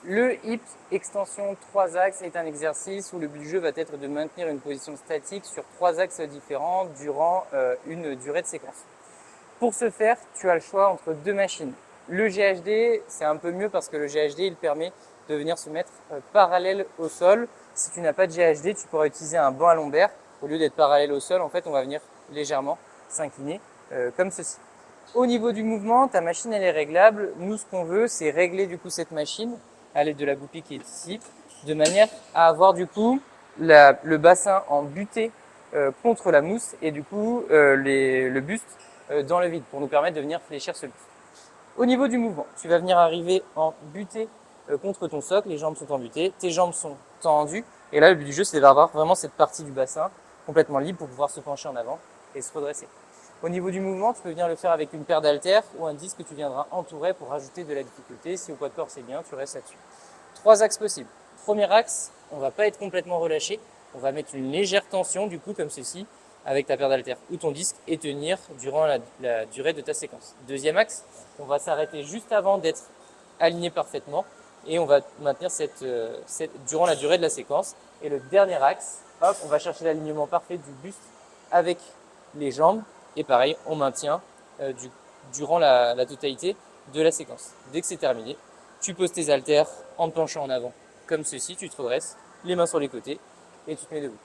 Le hip extension 3 axes est un exercice où le but du jeu va être de maintenir une position statique sur 3 axes différents durant une durée de séquence. Pour ce faire, tu as le choix entre deux machines. Le GHD, c'est un peu mieux parce que le GHD, il permet de venir se mettre parallèle au sol. Si tu n'as pas de GHD, tu pourras utiliser un banc à lombaire. Au lieu d'être parallèle au sol, en fait, on va venir légèrement s'incliner comme ceci. Au niveau du mouvement, ta machine, elle est réglable. Nous, ce qu'on veut, c'est régler du coup cette machine à l'aide de la goupille qui est ici, de manière à avoir du coup le bassin en butée contre la mousse et du coup le buste dans le vide pour nous permettre de venir fléchir ce buste. Au niveau du mouvement, tu vas venir arriver en butée contre ton socle, les jambes sont en butée, tes jambes sont tendues et là le but du jeu c'est d'avoir vraiment cette partie du bassin complètement libre pour pouvoir se pencher en avant et se redresser. Au niveau du mouvement, tu peux venir le faire avec une paire d'haltères ou un disque que tu viendras entourer pour rajouter de la difficulté. Si au poids de corps c'est bien, tu restes là-dessus. 3 axes possibles. Premier axe, on ne va pas être complètement relâché. On va mettre une légère tension du coup comme ceci avec ta paire d'haltères ou ton disque et tenir durant la durée de ta séquence. Deuxième axe, on va s'arrêter juste avant d'être aligné parfaitement et on va maintenir durant la durée de la séquence. Et le dernier axe, hop, on va chercher l'alignement parfait du buste avec les jambes et pareil, on maintient durant la totalité de la séquence. Dès que c'est terminé, tu poses tes haltères en te penchant en avant comme ceci, tu te redresses, les mains sur les côtés et tu te mets debout.